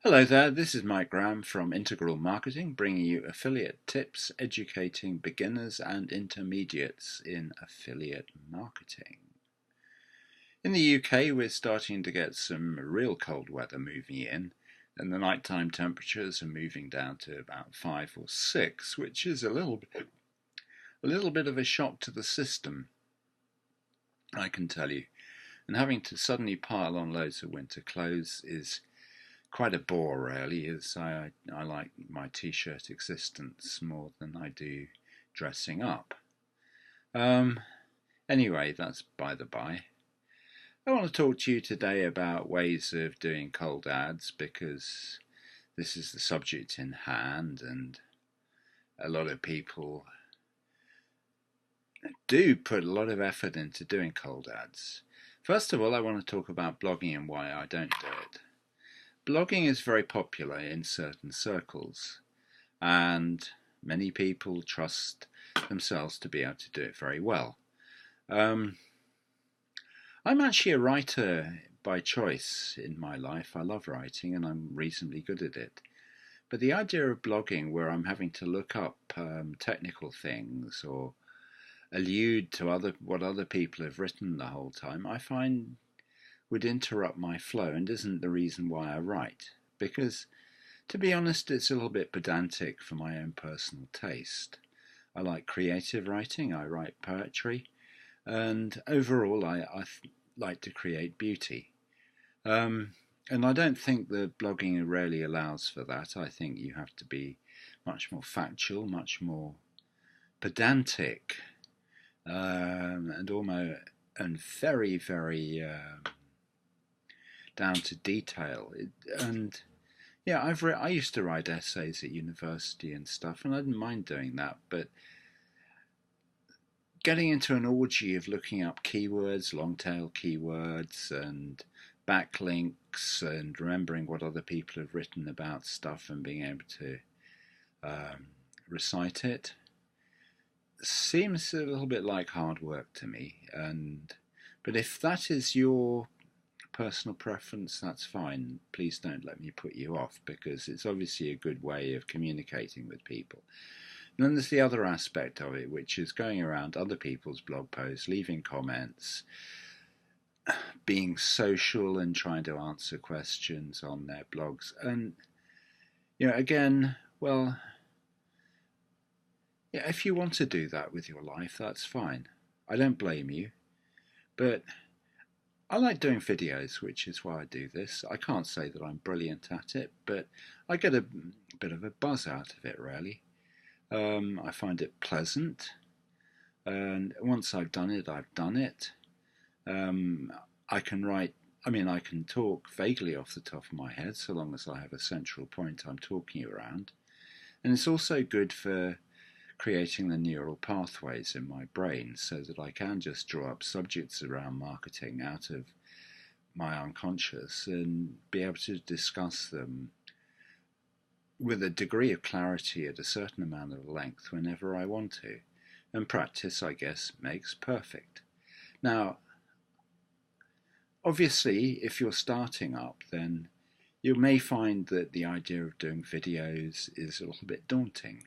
Hello there, this is Mike Graham from Integral Marketing, bringing you affiliate tips, educating beginners and intermediates in affiliate marketing. In the UK, we're starting to get some real cold weather moving in, and the nighttime temperatures are moving down to about 5 or 6, which is a little bit of a shock to the system, I can tell you. And having to suddenly pile on loads of winter clothes is quite a bore, really, as I like my t-shirt existence more than I do dressing up. Um, anyway, that's by the by. I want to talk to you today about ways of doing cold ads because this is the subject in hand, and a lot of people do put a lot of effort into doing cold ads. First of all, I want to talk about blogging and why I don't do it. Blogging is very popular in certain circles, and many people trust themselves to be able to do it very well. I'm actually a writer by choice in my life. I love writing and I'm reasonably good at it. But the idea of blogging where I'm having to look up technical things or allude to what other people have written the whole time, I find would interrupt my flow and isn't the reason why I write. Because, to be honest, it's a little bit pedantic for my own personal taste. I like creative writing, I write poetry, and overall I like to create beauty. And I don't think that blogging really allows for that. I think you have to be much more factual, much more pedantic, and very down to detail. And yeah, I used to write essays at university and stuff, and I didn't mind doing that. But getting into an orgy of looking up keywords, long tail keywords, and backlinks, and remembering what other people have written about stuff and being able to recite it seems a little bit like hard work to me. But if that is your personal preference, that's fine. Please don't let me put you off because it's obviously a good way of communicating with people. And then there's the other aspect of it, which is going around other people's blog posts, leaving comments, being social and trying to answer questions on their blogs. And, again, well, yeah, if you want to do that with your life, that's fine. I don't blame you. But I like doing videos, which is why I do this. I can't say that I'm brilliant at it, but I get a bit of a buzz out of it, really. I find it pleasant, and once I've done it, I've done it. I can write, I can talk vaguely off the top of my head, so long as I have a central point I'm talking around. And it's also good for creating the neural pathways in my brain so that I can just draw up subjects around marketing out of my unconscious and be able to discuss them with a degree of clarity at a certain amount of length whenever I want to. And practice, I guess, makes perfect. Now, obviously, if you're starting up, then you may find that the idea of doing videos is a little bit daunting.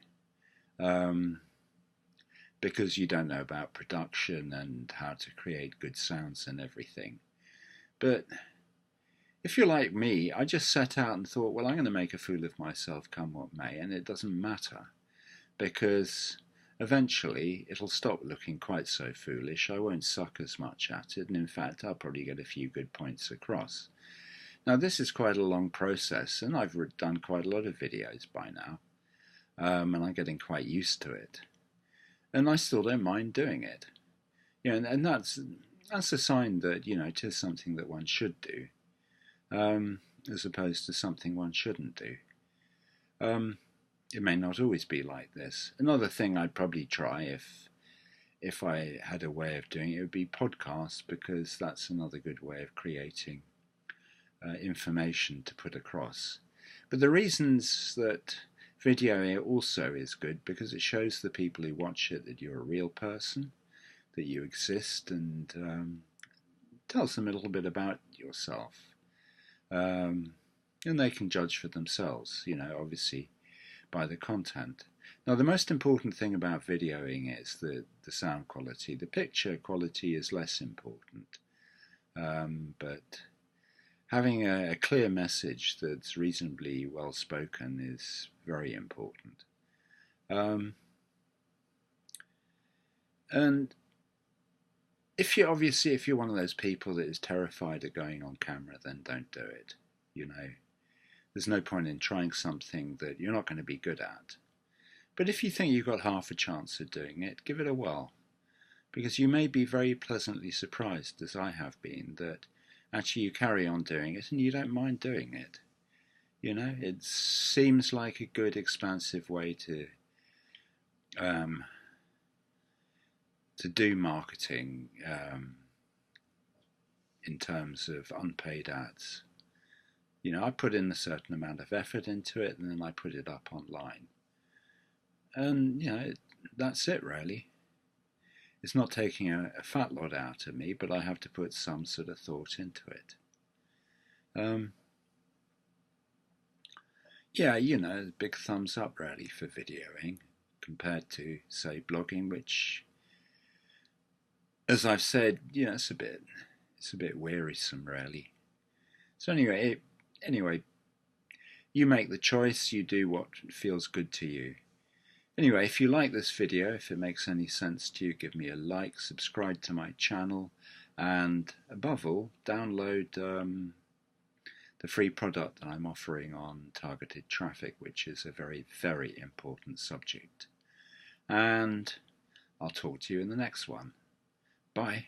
Because you don't know about production and how to create good sounds and everything. But if you're like me, I just set out and thought, well, I'm going to make a fool of myself come what may, and it doesn't matter because eventually it'll stop looking quite so foolish. I won't suck as much at it, and in fact, I'll probably get a few good points across. Now, this is quite a long process, and I've done quite a lot of videos by now, and I'm getting quite used to it. And I still don't mind doing it. And that's a sign that it is something that one should do, as opposed to something one shouldn't do. It may not always be like this. Another thing I'd probably try if I had a way of doing it would be podcasts, because that's another good way of creating information to put across. But the reasons that video also is good because it shows the people who watch it that you're a real person, that you exist, and tells them a little bit about yourself. and they can judge for themselves, obviously by the content. Now, the most important thing about videoing is the sound quality. The picture quality is less important, but having a clear message that's reasonably well spoken is very important. And if you're one of those people that is terrified of going on camera, then don't do it. There's no point in trying something that you're not going to be good at. But if you think you've got half a chance of doing it, give it a whirl, because you may be very pleasantly surprised, as I have been, that actually you carry on doing it and you don't mind doing it. It seems like a good, expansive way to do marketing in terms of unpaid ads. I put in a certain amount of effort into it, and then I put it up online. And, that's it, really. It's not taking a fat lot out of me, but I have to put some sort of thought into it. Yeah, big thumbs up, really, for videoing compared to, say, blogging, which, as I've said, it's a bit wearisome, really. So anyway, you make the choice, you do what feels good to you. Anyway, if you like this video, if it makes any sense to you, give me a like, subscribe to my channel, and above all, download the free product that I'm offering on targeted traffic, which is a very, very important subject. And I'll talk to you in the next one. Bye.